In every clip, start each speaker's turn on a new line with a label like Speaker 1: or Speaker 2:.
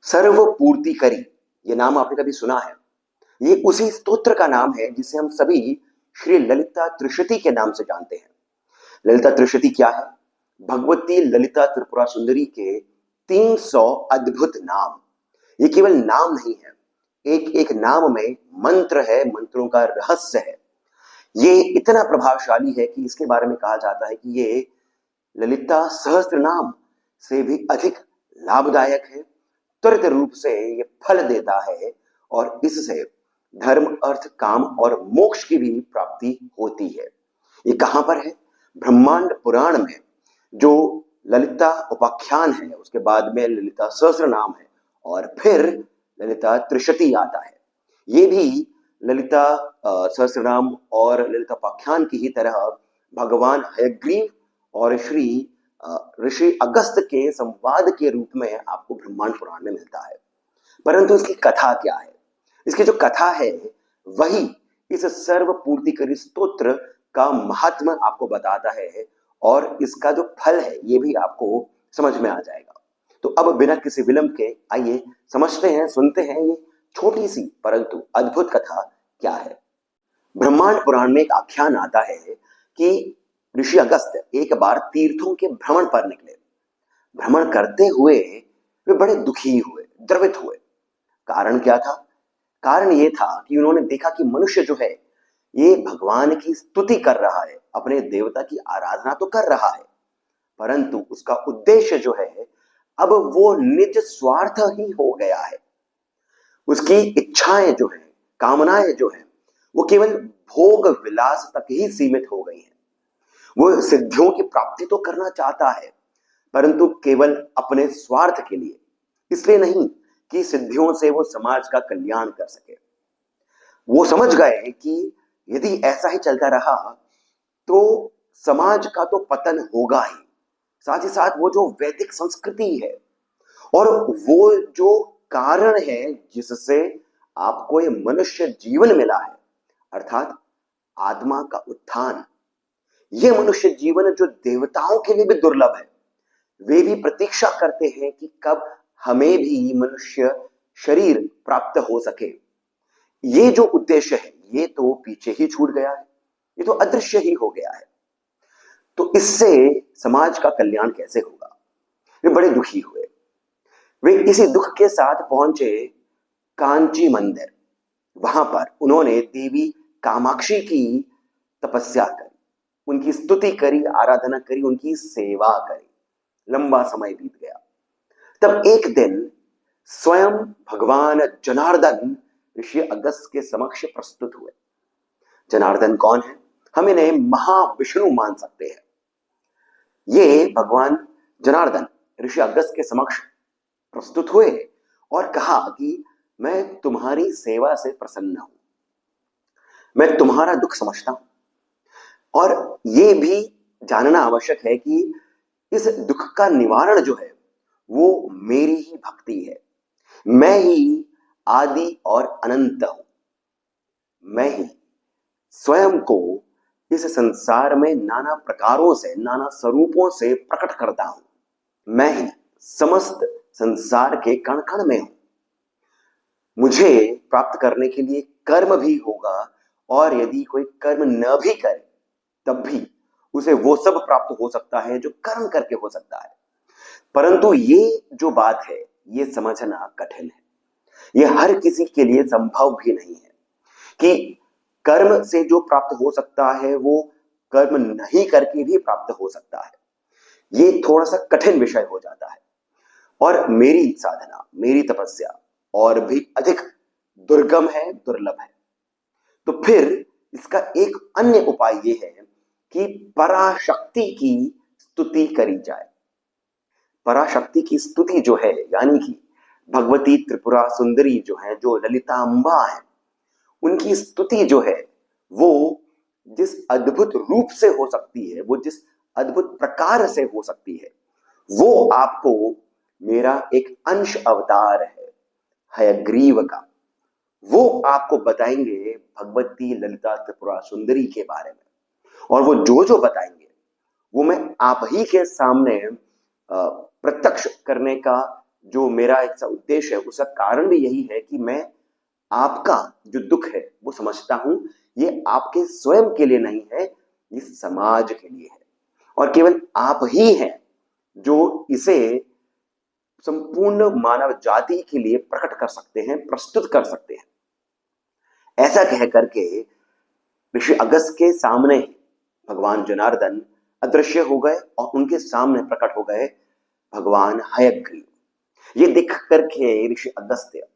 Speaker 1: सर्व पूर्ति करी, ये नाम आपने कभी सुना है? ये उसी स्तोत्र का नाम है जिसे हम सभी श्री ललिता त्रिशती के नाम से जानते हैं। ललिता त्रिशती क्या है? भगवती ललिता त्रिपुरा सुंदरी के 300 अद्भुत नाम। ये केवल नाम नहीं है, एक एक नाम में मंत्र है, मंत्रों का रहस्य है। ये इतना प्रभावशाली है कि इसके बारे में कहा जाता है कि ये ललिता सहस्त्र नाम से भी अधिक लाभदायक है, त्वरित रूप से ये फल देता है और इससे धर्म, अर्थ, काम और मोक्ष की भी प्राप्ति होती है। ये कहां पर है? ब्रह्मांड पुराण में जो ललिता उपाख्यान है, उसके बाद में ललिता सहस्त्र नाम है और फिर ललिता त्रिशती आता है। ये भी ललिता सहस्रनाम और ललिता उपाख्यान की ही तरह भगवान हयग्रीव और श्री ऋषि अगस्त के संवाद के रूप में आपको ब्रह्मांड पुराण में मिलता है। परंतु इसकी कथा क्या है? इसकी जो कथा है वही इस सर्व पूर्तिकरी स्तोत्र का महात्म्य आपको बताता है और इसका जो फल है ये भी आपको समझ में आ जाएगा। तो अब बिना किसी विलंब के आइए समझते हैं, सुनते हैं ये छोटी सी परंतु अद्भुत कथा क्या है। ब्रह्मांड पुराण में एक आख्यान आता है कि ऋषि अगस्त एक बार तीर्थों के भ्रमण पर निकले। भ्रमण करते हुए वे बड़े दुखी हुए, द्रवित हुए। कारण क्या था? कारण ये था कि उन्होंने देखा कि मनुष्य जो है ये भगवान की स्तुति कर रहा है, अपने देवता की आराधना तो कर रहा है, परंतु उसका उद्देश्य जो है अब वो निज स्वार्थ ही हो गया है। उसकी इच्छाएं जो है, कामनाएं जो है, वो केवल भोग विलास तक ही सीमित हो गई हैं। वो सिद्धियों की प्राप्ति तो करना चाहता है, परंतु केवल अपने स्वार्थ के लिए, इसलिए नहीं कि सिद्धियों से वो समाज का कल्याण कर सके। वो समझ गए कि यदि ऐसा ही चलता रहा तो समाज का तो पतन होगा ही, साथ ही साथ वो जो वैदिक संस्कृति है और वो जो कारण है जिससे आपको ये मनुष्य जीवन मिला है, अर्थात आत्मा का उत्थान, ये मनुष्य जीवन जो देवताओं के लिए भी दुर्लभ है, वे भी प्रतीक्षा करते हैं कि कब हमें भी मनुष्य शरीर प्राप्त हो सके। ये जो उद्देश्य है ये तो पीछे ही छूट गया है, ये तो अदृश्य ही हो गया है। तो इससे समाज का कल्याण कैसे होगा? वे बड़े दुखी हुए। वे इसी दुख के साथ पहुंचे कांची मंदिर। वहां पर उन्होंने देवी कामाक्षी की तपस्या करी, उनकी स्तुति करी, आराधना करी, उनकी सेवा करी। लंबा समय बीत गया। तब एक दिन स्वयं भगवान जनार्दन ऋषि अगस्त के समक्ष प्रस्तुत हुए। जनार्दन कौन है? हम इन्हें महाविष्णु मान सकते हैं। ये भगवान जनार्दन ऋषि अगस्त के समक्ष प्रस्तुत हुए और कहा कि मैं तुम्हारी सेवा से प्रसन्न हूं, मैं तुम्हारा दुख समझता हूं और ये भी जानना आवश्यक है कि इस दुख का निवारण जो है वो मेरी ही भक्ति है। मैं ही आदि और अनंत हूं। मैं ही स्वयं को इस संसार में नाना प्रकारों से, नाना स्वरूपों से प्रकट करता हूं। मैं ही समस्त संसार के कण कण में हूं। मुझे प्राप्त करने के लिए कर्म भी होगा और यदि कोई कर्म न भी करे तब भी उसे वो सब प्राप्त हो सकता है जो कर्म करके हो सकता है। परंतु ये जो बात है ये समझना कठिन है। ये हर किसी के लिए संभव भी नहीं है कि कर्म से जो प्राप्त हो सकता है वो कर्म नहीं करके भी प्राप्त हो सकता है। ये थोड़ा सा कठिन विषय हो जाता है और मेरी साधना, मेरी तपस्या और भी अधिक दुर्गम है, दुर्लभ है। तो फिर इसका एक अन्य उपाय ये है कि पराशक्ति की स्तुति करी जाए। पराशक्ति की स्तुति जो है यानी कि भगवती त्रिपुरा सुंदरी जो है, जो ललिता अंबा है, उनकी स्तुति जो है वो जिस अद्भुत रूप से हो सकती है, वो जिस अद्भुत प्रकार से हो सकती है, वो आपको मेरा एक अंश अवतार है हयग्रीव का, वो आपको बताएंगे भगवती ललिता त्रिपुरा सुंदरी के बारे में। और वो जो जो बताएंगे वो मैं आप ही के सामने प्रत्यक्ष करने का जो मेरा एक सा उद्देश्य है, उसका कारण भी यही है कि मैं आपका जो दुख है वो समझता हूं। ये आपके स्वयं के लिए नहीं है, ये समाज के लिए है, और केवल आप ही हैं जो इसे संपूर्ण मानव जाति के लिए प्रकट कर सकते हैं, प्रस्तुत कर सकते हैं। ऐसा कह करके ऋषि अगस्त के सामने भगवान जनार्दन अदृश्य हो गए और उनके सामने प्रकट हो गए भगवान हयग्रीव। ये देख करके ऋषि अगस्त्य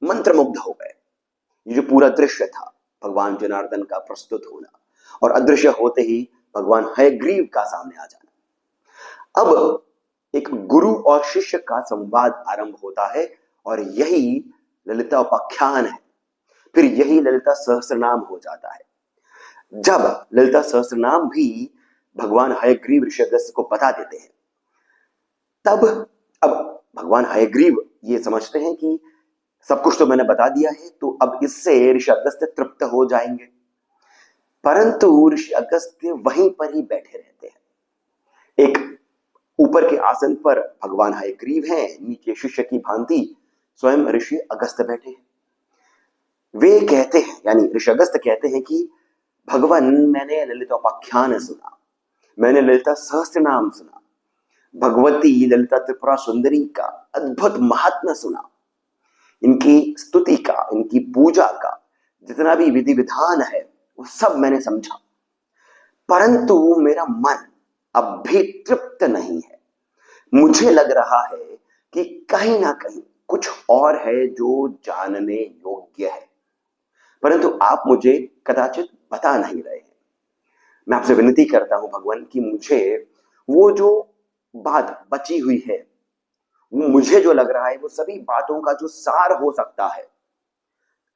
Speaker 1: मंत्रमुग्ध हो गए। ये जो पूरा दृश्य था, भगवान जनार्दन का प्रस्तुत होना और अदृश्य होते ही भगवान हयग्रीव का सामने आ जाना। अब एक गुरु और शिष्य का संवाद आरंभ होता है और यही ललिता उपाख्यान है। फिर यही ललिता सहस्रनाम हो जाता है। जब ललिता सहस्रनाम भी भगवान हयग्रीव ऋषि अगस्त्य को बता देते हैं, तब अब भगवान हयग्रीव ये समझते हैं कि सब कुछ तो मैंने बता दिया है, तो अब इससे ऋषि अगस्त्य तृप्त हो जाएंगे। परंतु ऋषि अगस्त्य वहीं पर ही बैठे रहते हैं। एक ऊपर के आसन पर भगवान हयग्रीव हैं, नीचे शिष्य की भांति स्वयं ऋषि अगस्त्य बैठे हैं। वे कहते हैं, यानी ऋषि अगस्त्य कहते हैं कि भगवान, मैंने ललितोपाख्यान सुना, मैंने ललिता सहस्त्रनाम सुना, भगवती ललिता त्रिपुरा सुंदरी का अद्भुत महात्म्य सुना, इनकी स्तुति का, इनकी पूजा का जितना भी विधि विधान है वो सब मैंने समझा, परंतु मेरा मन अब भी तृप्त नहीं है। मुझे लग रहा है कि कहीं ना कहीं कुछ और है जो जानने योग्य है, परंतु आप मुझे कदाचित बता नहीं रहे हैं। मैं आपसे विनती करता हूं भगवान कि मुझे वो जो बात बची हुई है, वो मुझे जो लग रहा है वो सभी बातों का जो सार हो सकता है,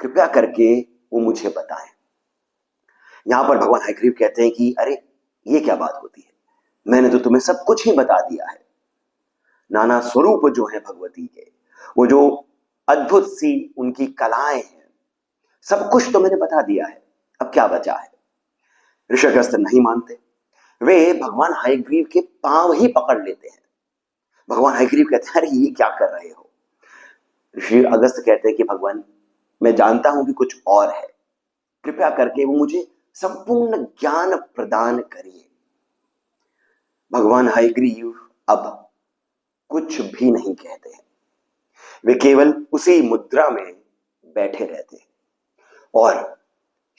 Speaker 1: कृपया करके वो मुझे बताएं। यहां पर भगवान हयग्रीव कहते हैं कि अरे ये क्या बात होती है, मैंने तो तुम्हें सब कुछ ही बता दिया है। नाना स्वरूप जो है भगवती के, वो जो अद्भुत सी उनकी कलाएं हैं, सब कुछ तो मैंने बता दिया है, अब क्या बचा है। ऋषि अगस्त्य नहीं मानते, वे भगवान हयग्रीव के पांव ही पकड़ लेते हैं। भगवान हयग्रीव कहते हैं अरे ये क्या कर रहे हो। ऋषि अगस्त्य कहते हैं कि भगवान, मैं जानता हूं कि कुछ और है, कृपया करके वो मुझे संपूर्ण ज्ञान प्रदान करिए। भगवान हयग्रीव अब कुछ भी नहीं कहते हैं, वे केवल उसी मुद्रा में बैठे रहते हैं और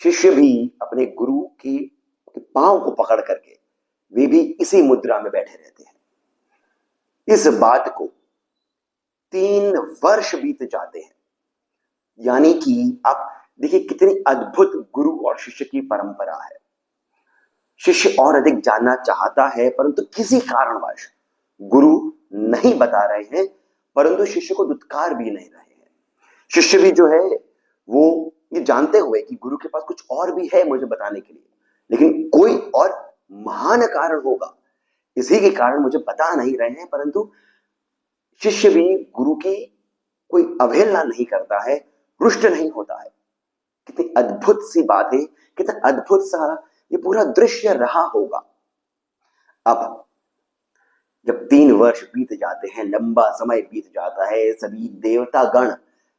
Speaker 1: शिष्य भी अपने गुरु की पांव को पकड़ करके वे भी इसी मुद्रा में बैठे रहते हैं। इस बात को 3 वर्ष बीत जाते हैं। यानी कि आप देखिए कितनी अद्भुत गुरु और शिष्य की परंपरा है। शिष्य और अधिक जानना चाहता है, परंतु किसी कारणवश गुरु नहीं बता रहे हैं, परंतु शिष्य को दुत्कार भी नहीं रहे हैं। शिष्य भी जो है वो ये जानते हुए कि गुरु के पास कुछ और भी है मुझे बताने के लिए, लेकिन कोई और महान कारण होगा, इसी के कारण मुझे बता नहीं रहे हैं, परंतु शिष्य भी गुरु की कोई अवहेलना नहीं करता है, रुष्ट नहीं होता है। कितनी अद्भुत सी बात है, कितना अद्भुत सा ये पूरा दृश्य रहा होगा। अब जब 3 वर्ष बीत जाते हैं, लंबा समय बीत जाता है, सभी देवता गण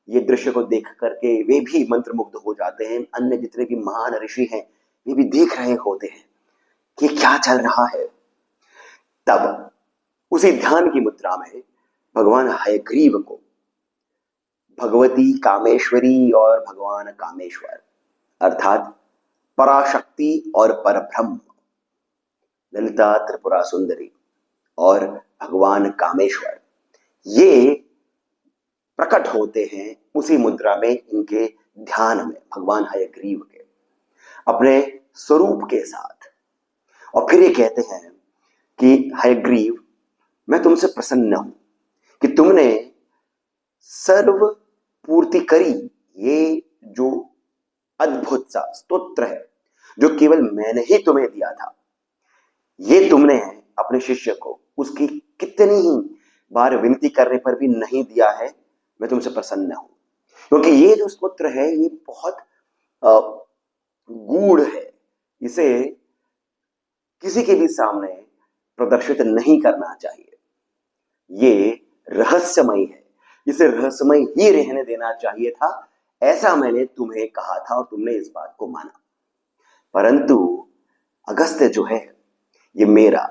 Speaker 1: ये दृश्य को देख करके वे भी मंत्रमुग्ध हो जाते हैं। अन्य जितने भी महान ऋषि हैं ये भी देख रहे होते हैं कि क्या चल रहा है। तब उसी ध्यान की मुद्रा में भगवान हयग्रीव को भगवती कामेश्वरी और भगवान कामेश्वर अर्थात पराशक्ति और परब्रह्म ललिता त्रिपुरा सुंदरी और भगवान कामेश्वर ये प्रकट होते हैं उसी मुद्रा में, इनके ध्यान में, भगवान हयग्रीव के अपने स्वरूप के साथ। और फिर ये कहते हैं कि हयग्रीव, मैं तुमसे प्रसन्न हूं कि तुमने सर्व पूर्ति करी। ये जो अद्भुत सा स्तोत्र है जो केवल मैंने ही तुम्हें दिया था, ये तुमने अपने शिष्य को उसकी कितनी ही बार विनती करने पर भी नहीं दिया है। मैं तुमसे प्रसन्न हूं क्योंकि ये जो स्तोत्र है ये बहुत गूढ़ है, इसे किसी के भी सामने प्रदर्शित नहीं करना चाहिए। ये रहस्यमय है, इसे रहस्यमय ही रहने देना चाहिए था, ऐसा मैंने तुम्हें कहा था और तुमने इस बात को माना। परंतु अगस्त्य जो है ये मेरा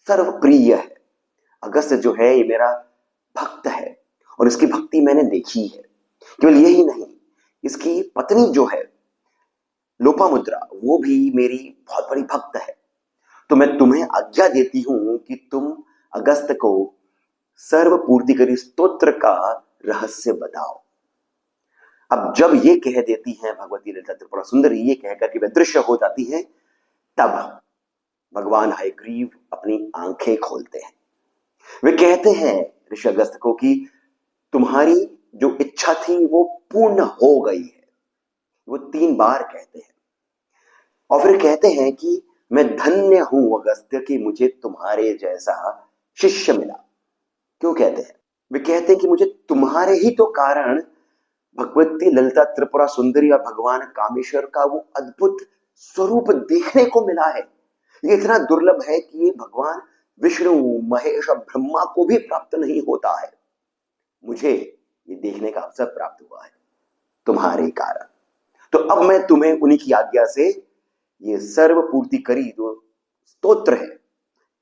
Speaker 1: सर्वप्रिय है। अगस्त्य जो है ये मेरा भक्त है और इसकी भक्ति मैंने देखी है। केवल यही नहीं, इसकी पत्नी जो है लोपामुद्रा, वो भी मेरी बहुत बड़ी भक्त है। तो मैं तुम्हें आज्ञा देती हूं कि तुम अगस्त्य को सर्वपूर्तिकरी स्तोत्र का रहस्य बताओ। अब जब ये कह देती हैं भगवती ललिता त्रिपुरा सुंदरी, ये कहकर के वे दृश्य हो जाती हैं, तब भगवान हयग्रीव अपनी आंखें खोलते हैं। वे कहते हैं ऋषि अगस्त्य को कि तुम्हारी जो इच्छा थी वो पूर्ण हो गई है। वो 3 बार कहते हैं और फिर कहते हैं कि मैं धन्य हूं अगस्त्य कि मुझे तुम्हारे जैसा शिष्य मिला। क्यों कहते हैं? वे कहते हैं कि मुझे तुम्हारे ही तो कारण भगवती ललिता त्रिपुरा सुंदरी और भगवान कामेश्वर का वो अद्भुत स्वरूप देखने को मिला है। ये इतना दुर्लभ है कि ये भगवान विष्णु, महेश और ब्रह्मा को भी प्राप्त नहीं होता है। मुझे ये देखने का अवसर प्राप्त हुआ है तुम्हारे कारण। तो अब मैं तुम्हें उन्हीं की आज्ञा से ये सर्वपूर्ति करी जो स्तोत्र है,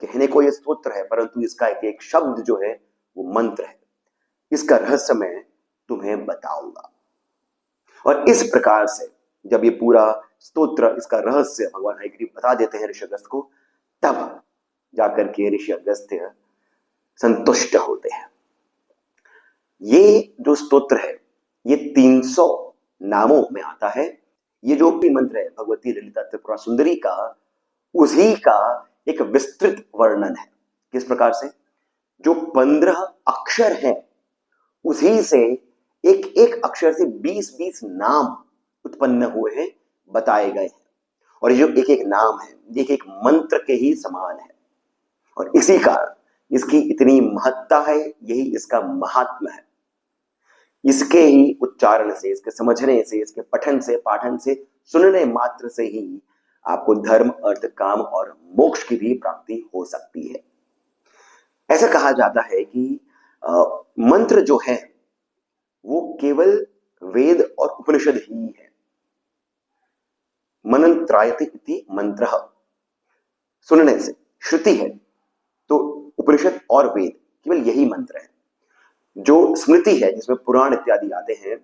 Speaker 1: कहने को ये स्तोत्र है परंतु इसका एक एक शब्द जो है वो मंत्र है, इसका रहस्य मैं तुम्हें बताऊंगा। और इस प्रकार से जब ये पूरा स्तोत्र, इसका रहस्य भगवान हयग्रीव बता देते हैं ऋषि अगस्त्य को, तब जाकर के ऋषि अगस्त्य संतुष्ट होते हैं। ये जो स्तोत्र है ये 300 नामों में आता है। ये जो भी मंत्र है भगवती ललिता त्रिपुरा सुंदरी का, उसी का एक विस्तृत वर्णन है। किस प्रकार से? जो 15 अक्षर हैं उसी से एक एक अक्षर से 20-20 नाम उत्पन्न हुए हैं, बताए गए हैं। और ये जो एक एक नाम है ये एक मंत्र के ही समान है और इसी कारण इसकी इतनी महत्ता है, यही इसका महात्म्य है। इसके ही उच्चारण से, इसके समझने से, इसके पठन से, पाठन से, सुनने मात्र से ही आपको धर्म, अर्थ, काम और मोक्ष की भी प्राप्ति हो सकती है। ऐसा कहा जाता है कि मंत्र जो है वो केवल वेद और उपनिषद ही है। मनन त्रायते इति मंत्र, सुनने से श्रुति है तो उपनिषद और वेद केवल यही मंत्र है। जो स्मृति है जिसमें पुराण इत्यादि आते हैं,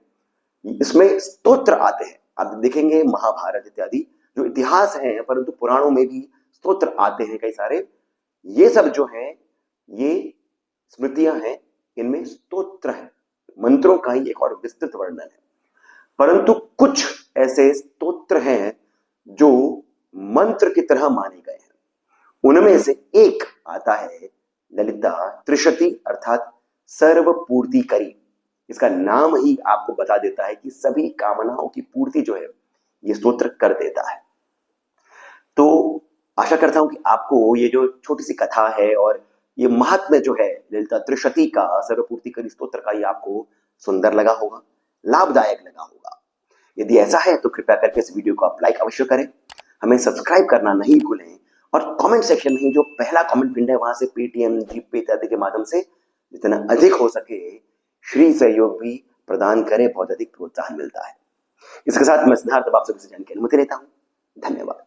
Speaker 1: इसमें स्तोत्र आते हैं। आप देखेंगे महाभारत इत्यादि जो इतिहास है, परंतु पुराणों में भी स्तोत्र आते हैं कई सारे। ये सब जो है ये स्मृतियां हैं, इनमें स्तोत्र है, मंत्रों का ही एक और विस्तृत वर्णन है। परंतु कुछ ऐसे स्तोत्र हैं जो मंत्र की तरह माने गए हैं। उनमें से एक आता है ललिता त्रिशती अर्थात सर्वपूर्ति करी। इसका नाम ही आपको बता देता है कि सभी कामनाओं की पूर्ति जो है ये स्तोत्र कर देता है। तो आशा करता हूं कि आपको ये जो छोटी सी कथा है और ये महात्म्य जो है ललिता त्रिशती का, सर्वपूर्ति करी स्तोत्र का, ये आपको सुंदर लगा होगा, लाभदायक लगा होगा। यदि ऐसा है तो कृपया करके इस वीडियो को आप लाइक अवश्य करें, हमें सब्सक्राइब करना नहीं भूलें और कमेंट सेक्शन में जो पहला कमेंट पिन है वहां से पेटीएम, जीपे इत्यादि के माध्यम से जितना अधिक हो सके श्री सहयोग भी प्रदान करें, बहुत अधिक प्रोत्साहन मिलता है। इसके साथ मैं सिद्धार्थ आप सभी से जानकारी अनुमति लेता हूं। धन्यवाद।